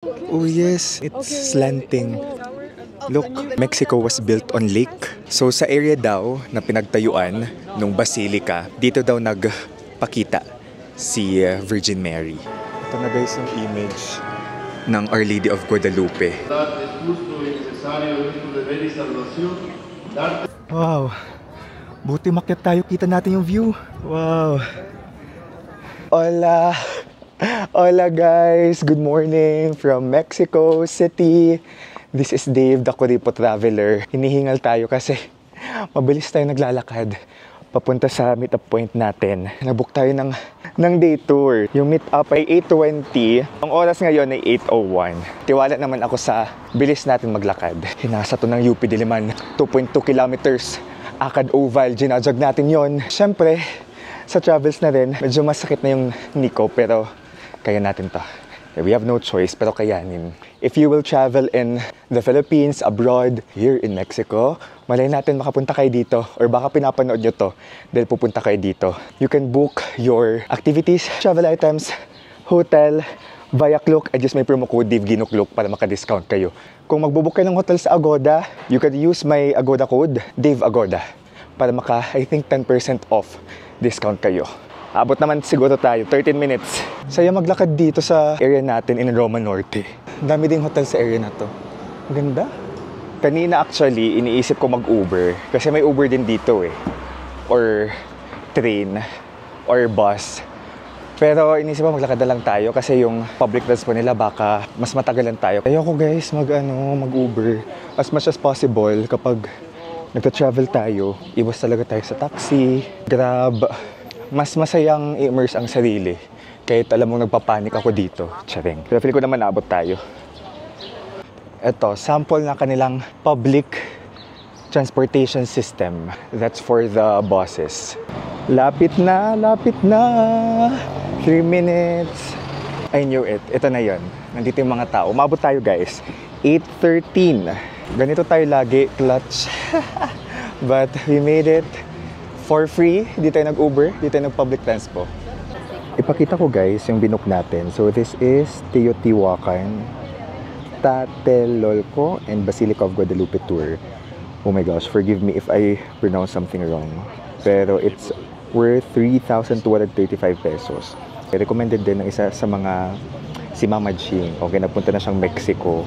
Oh yes, it's slanting. Look, Mexico was built on lake. So sa area daw na pinagtayuan ng Basilica, dito daw nagpakita si Virgin Mary. Ito na guys yung image ng Our Lady of Guadalupe. Wow! Buti makyat tayo, kita natin yung view. Wow! Hola! Hola guys! Good morning from Mexico City. This is Dave, the Curipo Traveler. Hinihingal tayo kasi mabilis tayo naglalakad papunta sa meet-up point natin. Nag-book tayo ng day tour. Yung meet-up ay 8:20. Ang oras ngayon ay 8:01. Tiwala naman ako sa bilis natin maglakad. Hinasa to ng UP Diliman. 2.2 kilometers. Akad Oval. Ginajag natin yon. Siyempre, sa travels na rin, medyo masakit na yung niko pero kaya natin to. We have no choice, pero kayanin. If you will travel in the Philippines, abroad, here in Mexico, malay natin makapunta kayo dito or baka pinapanood nyo to dahil pupunta kayo dito. You can book your activities, travel items, hotel, via Klook. I just may promo code DaveGinoKlook para maka-discount kayo. Kung magbubook kayo ng hotel sa Agoda, you can use my Agoda code, DaveAgoda, para I think 10% off discount kayo. Abot naman siguro tayo, 13 minutes. Saya maglakad dito sa area natin in Roma Norte. Dami ding hotel sa area na to. Ganda. Kanina actually, iniisip ko mag-Uber. Kasi may Uber din dito eh. Or train. Or bus. Pero iniisip ko maglakad na lang tayo kasi yung public transport nila baka mas matagalan tayo. Ayoko guys mag-Uber. As much as possible kapag nagta-travel tayo, iwas talaga tayo sa taxi, Grab. Mas masayang i-immerse ang sarili kahit alam mo nagpapanik ako dito. Charing. Pero feel ko naman naabot tayo. Ito, sample na kanilang public transportation system. That's for the buses. Lapit na, lapit na. 3 minutes. I knew it. Ito na yon. Nandito yung mga tao. Umabot tayo guys. 8:13. Ganito tayo lagi. Clutch. But we made it. For free, di tayo nag-Uber, di tayo nag-public transport. Ipakita ko guys yung binook natin. So this is Teotihuacan, Tlatelolco, and Basilica of Guadalupe tour. Oh my gosh, forgive me if I pronounce something wrong. Pero it's worth 3,235 pesos. Recommended din ng isa sa mga si Mama Jing. Okay, napunta na siyang Mexico.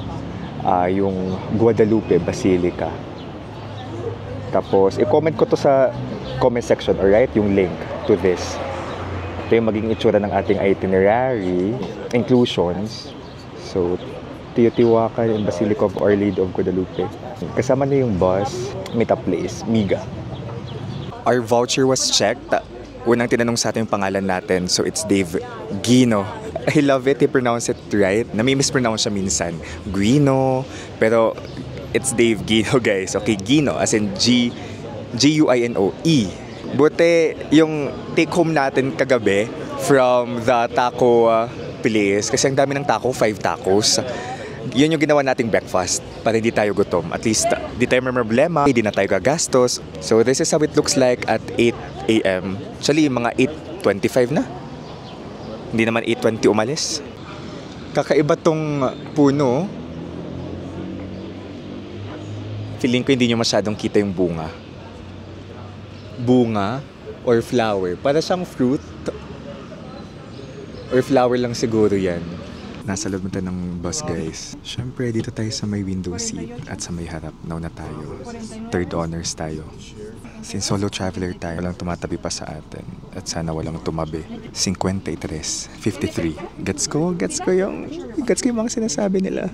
Yung Guadalupe Basilica. Tapos, i-comment ko to sa comment section, alright? Yung link to this. Ito yung magiging itsura ng ating itinerary, inclusions. So, Teotihuacan and Basilica of Our Lady of Guadalupe. Kasama na yung bus, meet-up place, Miga. Our voucher was checked. Unang tinanong sa atin yung pangalan natin. So, it's Dave Gino. I love it, he pronounced it right. Nami-mispronounce siya minsan. Guino. Pero, it's Dave Gino guys. Okay, Gino as in G-U-I-N-O-E. Buti yung take home natin kagabi from the taco place. Kasi ang dami ng taco, 5 tacos. Yun yung ginawa nating breakfast para hindi tayo gutom. At least, di tayo may problema, hindi na tayo gagastos. So, this is how it looks like at 8 a.m. Actually, mga 8:25 na. Hindi naman 8:20 umalis. Kakaiba tong puno. Feeling ko hindi nyo masyadong kita yung bunga. Bunga or flower. Para siyang fruit. Or flower lang siguro yan. Nasa loob na ng bus guys. Siyempre dito tayo sa may window seat at sa may harap. Nauna tayo. Third honors tayo. Since solo traveler tayo, walang tumatabi pa sa atin. At sana walang tumabi. 53, 53. Gets ko yung mga sinasabi nila.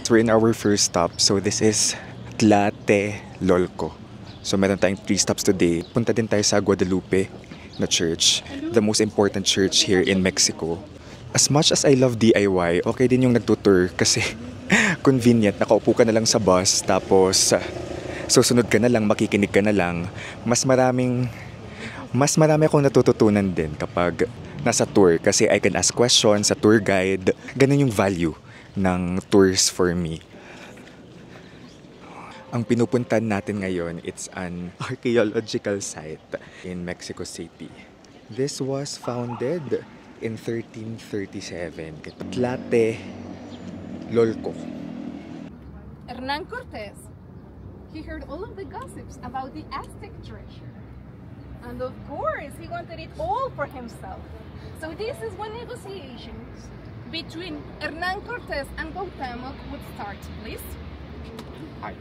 We're in our first stop. So this is Tlatelolco. So meron tayong 3 stops today. Punta din tayo sa Guadalupe na church. The most important church here in Mexico. As much as I love DIY, okay din yung nagtutour kasi convenient. Nakaupo ka na lang sa bus tapos susunod ka na lang, makikinig ka na lang. Mas marami akong natututunan din kapag nasa tour kasi I can ask questions sa tour guide. Ganun yung value ng tours for me. Ang pinupuntahan natin ngayon, it's an archaeological site in Mexico City. This was founded in 1337. Tlatelolco. Hernan Cortés, he heard all of the gossips about the Aztec treasure. And of course, he wanted it all for himself. So this is when negotiations between Hernan Cortés and Cuauhtémoc would start. Please. Hi.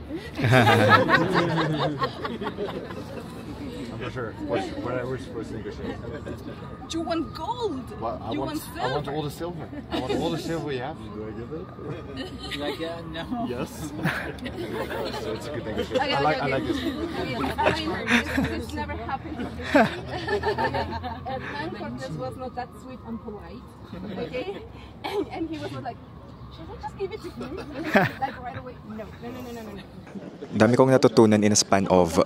I'm not sure. What are we supposed to negotiate? You want gold. Well, I want silver. all the silver. I want all the silver you have. Do I give it? Like, no. Yes. So it's a good negotiation. Okay, I like this. This never happened. Hernan Cortés was not that sweet and polite. Okay? And he was not like, should I just give it to him? Like right away? No. Dami kong natutunan in a span of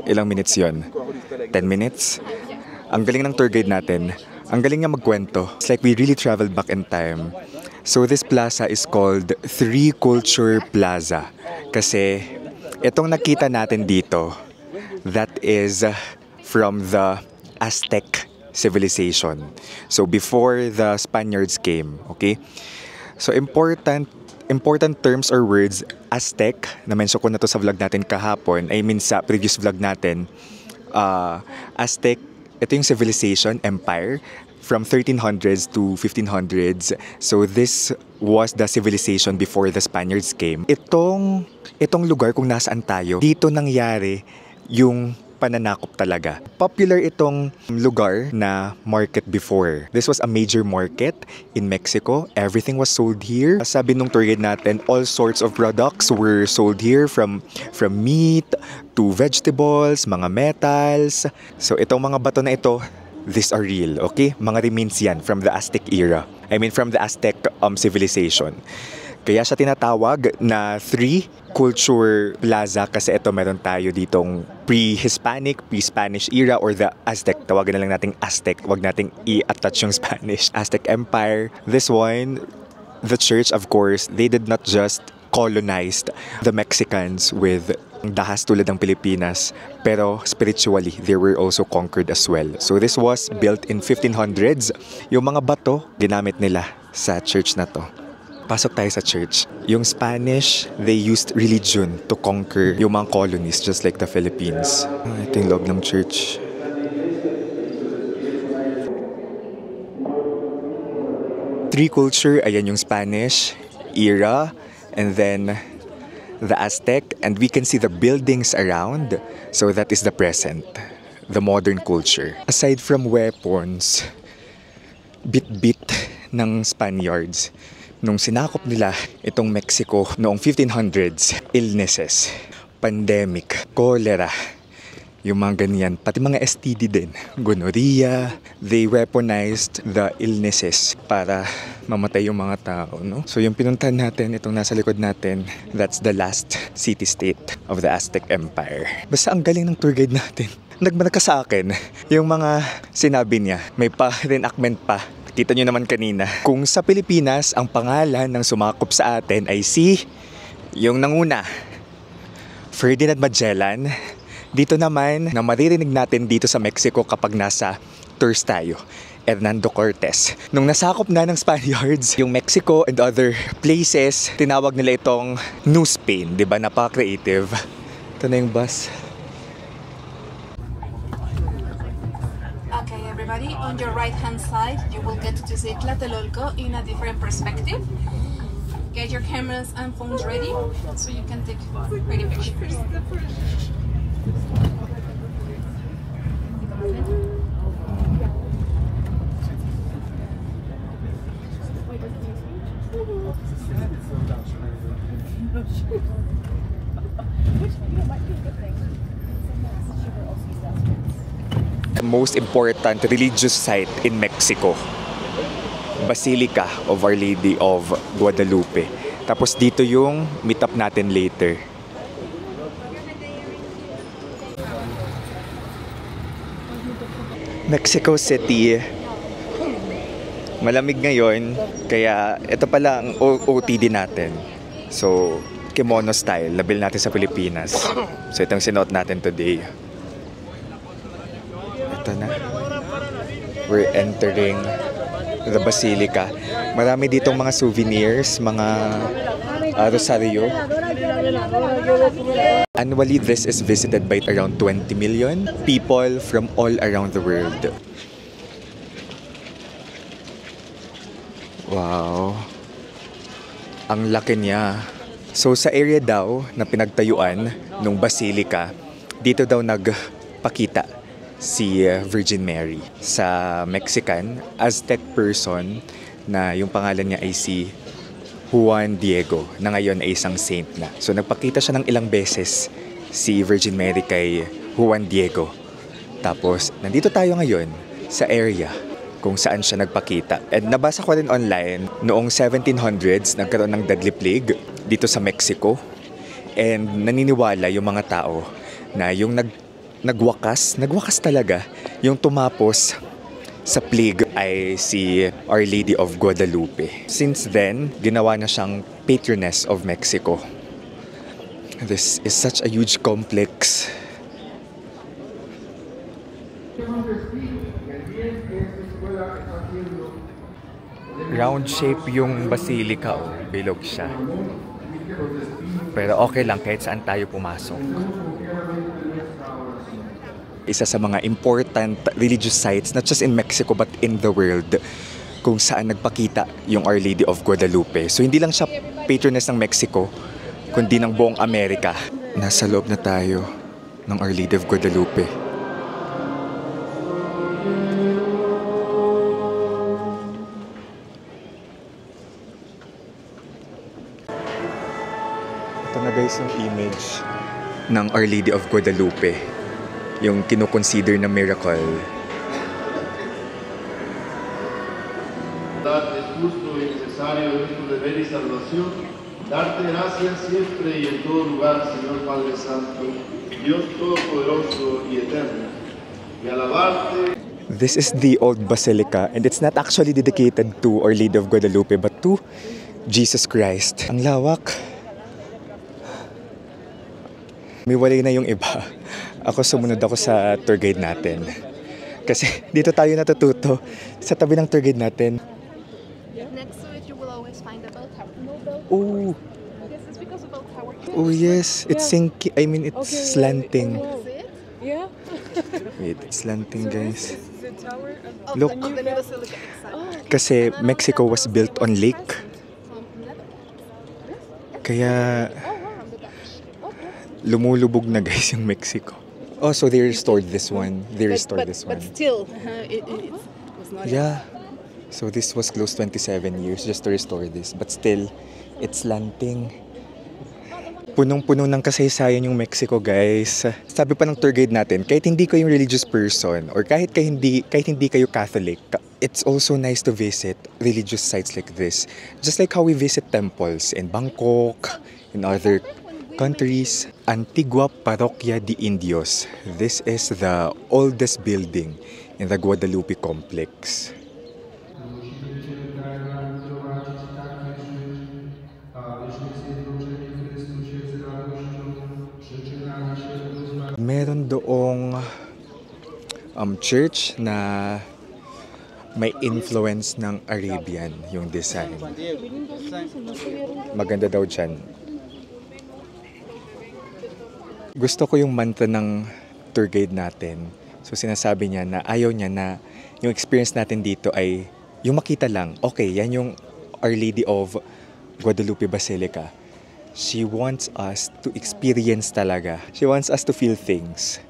ilang minutes yon? 10 minutes? Ang galing ng tour guide natin. Ang galing niya magkwento. It's like we really traveled back in time. So this plaza is called Three Culture Plaza. Kasi itong nakita natin dito, that is from the Aztec civilization. So before the Spaniards came, okay? So important terms or words, Aztec, na-mention ko na to sa vlog natin kahapon, I mean sa previous vlog natin, Aztec, ito yung civilization, empire, from 1300s to 1500s. So this was the civilization before the Spaniards came. Itong lugar kung nasaan tayo, dito nangyari yung pananakop talaga. Popular itong lugar na market before. This was a major market in Mexico. Everything was sold here. Sabi nung tour guide natin, all sorts of products were sold here from meat to vegetables, mga metals. So itong mga bato na ito, these are real, okay? Mga remains yan from the Aztec era. I mean from the Aztec civilization. Kaya siya tinatawag na Three Culture Plaza kasi ito meron tayo ditong pre-Hispanic, pre-Spanish era or the Aztec. Tawagan na lang nating Aztec. Huwag nating i-attach yung Spanish. Aztec Empire. This one, the church of course, they did not just colonize the Mexicans with dahas tulad ng Pilipinas, pero spiritually, they were also conquered as well. So this was built in 1500s. Yung mga bato, ginamit nila sa church na to. Pasok tayo sa church. Yung Spanish, they used religion to conquer yung mga colonies just like the Philippines. Ito yung loob ng church. Three culture, ayan yung Spanish era, and then the Aztec, and we can see the buildings around. So that is the present, the modern culture. Aside from weapons, bit-bit ng Spaniards, nung sinakop nila itong Mexico noong 1500s, illnesses, pandemic, cholera, yung mga ganyan, pati mga STD din, gonorrhea, they weaponized the illnesses para mamatay yung mga tao, no? So yung pinuntahan natin, itong nasa likod natin, that's the last city-state of the Aztec Empire. Basta ang galing ng tour guide natin. Nagmanaka sa akin, yung mga sinabi niya, may pa-reenactment pa. Kita nyo naman kanina. Kung sa Pilipinas, ang pangalan ng sumakop sa atin ay yung nanguna, Ferdinand Magellan. Dito naman, na maririnig natin dito sa Mexico kapag nasa tours tayo, Hernando Cortés. Nung nasakop na ng Spaniards yung Mexico and other places, tinawag nila itong New Spain. Diba? Napaka-creative. Ito na yung bus. Okay, everybody, on your right-hand side, you will get to see Tlatelolco in a different perspective. Get your cameras and phones ready so you can take pretty pictures. The most important religious site in Mexico, Basilica of Our Lady of Guadalupe. Tapos dito yung meet up natin later. Mexico City. Malamig ngayon, kaya ito pala ang OOTD natin. So, kimono style, labil natin sa Pilipinas. So, itong sinuot natin today. Ito na. We're entering the Basilica. Marami ditong mga souvenirs, mga rosaryo. Annually, this is visited by around 20 million people from all around the world. Wow. Ang laki niya. So sa area daw na pinagtayuan ng Basilica, dito daw nagpakita si Virgin Mary sa Mexican Aztec person na yung pangalan niya ay si Juan Diego, na ngayon ay isang saint na. So nagpakita siya ng ilang beses si Virgin Mary kay Juan Diego. Tapos nandito tayo ngayon sa area kung saan siya nagpakita. And nabasa ko rin online, noong 1700s nagkaroon ng deadly plague dito sa Mexico. And naniniwala yung mga tao na yung nagwakas talaga, yung tumapos sa plague ay si Our Lady of Guadalupe. Since then, ginawa na siyang patroness of Mexico. This is such a huge complex. Round shape yung basilica, bilog siya. Pero okay lang kahit saan tayo pumasok. Isa sa mga important religious sites, not just in Mexico but in the world, kung saan nagpakita yung Our Lady of Guadalupe. So hindi lang siya patroness ng Mexico, kundi ng buong Amerika. Nasa loob na tayo ng Our Lady of Guadalupe. Ito na guys yung image ng Our Lady of Guadalupe, yung kinoconsider na miracle. Es justo y necesario en tu deber y salvación, darte gracias siempre y en todo lugar, Señor Padre Santo, Dios Todopoderoso y Eterno, y alabarte. This is the old basilica and it's not actually dedicated to Our Lady of Guadalupe but to Jesus Christ. Ang lawak. May walay na yung iba. Sumunod ako sa tour guide natin. Kasi dito tayo natututo sa tabi ng tour guide natin. Next to it, you will always find a bell tower. Oh, This is because of bell tower. oh yes, it's sinking. I mean, it's slanting. Is it? Yeah. Wait, it's slanting, guys. The tower of Of Look. the new basilica, exactly. Kasi Mexico was built on lake. From Netherlands. Kaya Oh, wow, from the Dutch. lumulubog na guys yung Mexico. Oh, so they restored this one. They restored this one. But still, it was not. Yeah. So this was close 27 years just to restore this. But still, it's slanting. Punong-puno ng kasaysayan yung Mexico, guys. Sabi pa ng tour guide natin, kahit hindi kayo religious person or kahit hindi kayo Catholic, it's also nice to visit religious sites like this. Just like how we visit temples in Bangkok, in other countries. Antigua Parroquia de Indios. This is the oldest building in the Guadalupe complex. Meron doong church na may influence ng Arabian yung design. Maganda daw dyan. Gusto ko yung mantra ng tour guide natin. So sinasabi niya na ayaw niya na yung experience natin dito ay yung makita lang. Okay, yan yung Our Lady of Guadalupe Basilica. She wants us to experience talaga. She wants us to feel things,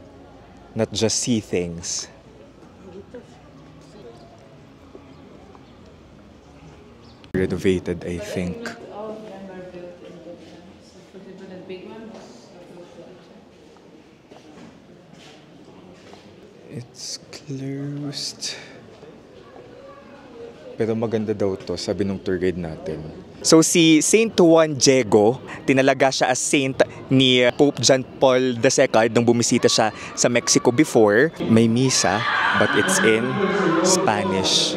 not just see things. Renovated, I think. It's closed. Pero maganda daw to, sabi ng tour guide natin. So si Saint Juan Diego, tinalaga siya as saint ni Pope John Paul II nung bumisita siya sa Mexico before. May misa, but it's in Spanish.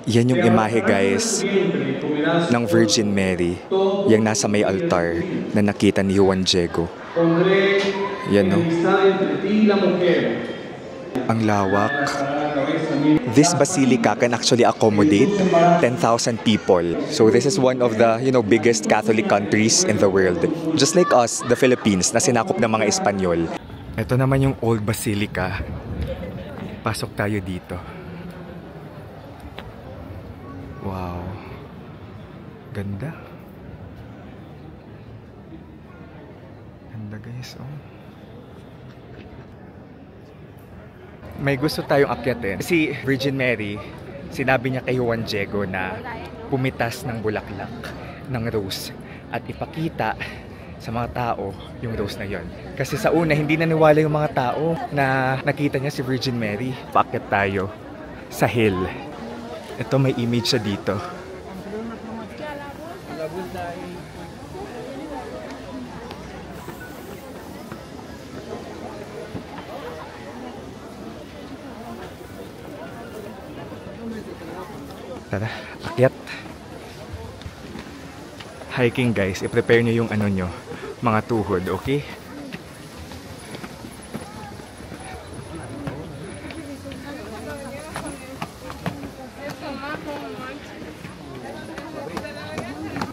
Yan yung imahe, guys, ng Virgin Mary. Yung nasa may altar na nakita ni Juan Diego. Yan, no? Ang lawak. this basilica can actually accommodate 10,000 people. So this is one of the, biggest Catholic countries in the world. Just like us, the Philippines, na sinakop ng mga Espanyol. Ito naman yung old basilica. Pasok tayo dito. Wow. Ganda. Ganda guys, oh. May gusto tayong akyatin. Si Virgin Mary, sinabi niya kay Juan Diego na pumitas ng bulaklak ng rose at ipakita sa mga tao yung rose na yon. Kasi sa una, hindi naniwala yung mga tao na nakita niya si Virgin Mary. Paakyat tayo sa hill. Ito, may image siya dito. Tara, akyat. Hiking guys, i-prepare nyo yung mga tuhod, okay?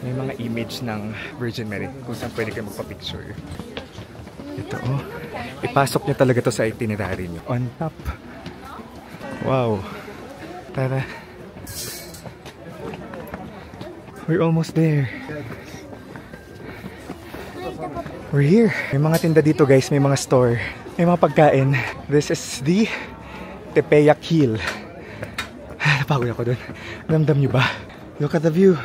May mga image ng Virgin Mary kung saan pwede kayo magpa-picture. Ito, oh. Ipasok nyo talaga to sa itinerary nyo. On top. Wow. Tara. We're almost there. We're here. May mga tinda dito guys, may mga store. May mga pagkain. This is the Tepeyac Hill. Napagod ako dun. Ramdam nyo ba? Look at the view.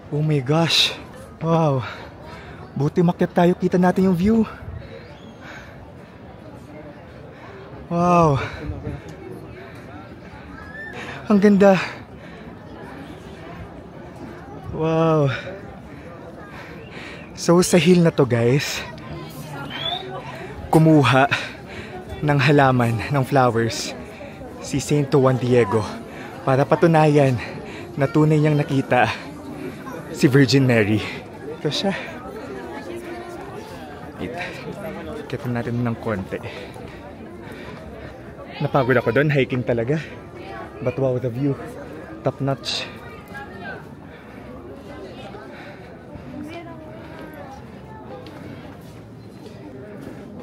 Oh my gosh. Wow. Buti makyat tayo, kita natin yung view. Wow. Ang ganda. Wow. So sa hill na to guys, kumuha ng halaman, ng flowers, si Saint Juan Diego para patunayan na tunay niyang nakita si Virgin Mary. Ito siya. Kita natin ng konti. Napagod ako doon, hiking talaga. But wow, the view, top notch.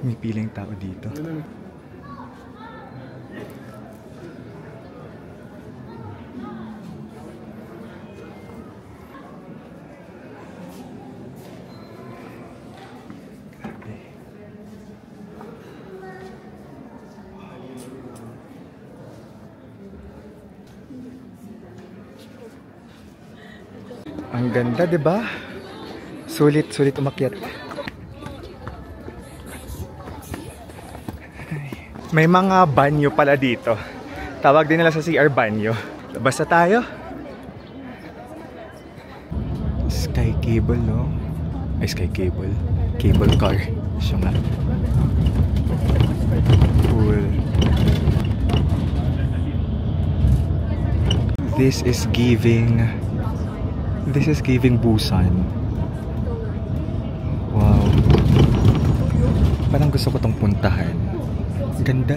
May piling tao dito. Ang ganda, 'di ba? Sulit umakyat. May mga banyo pala dito. Tawag din nila sa CR banyo. Labas na tayo. Sky cable, no? Ay, sky cable. Cable car. Siya nga. Cool. This is giving Busan. Wow. Parang gusto ko tong puntahan. Ganda.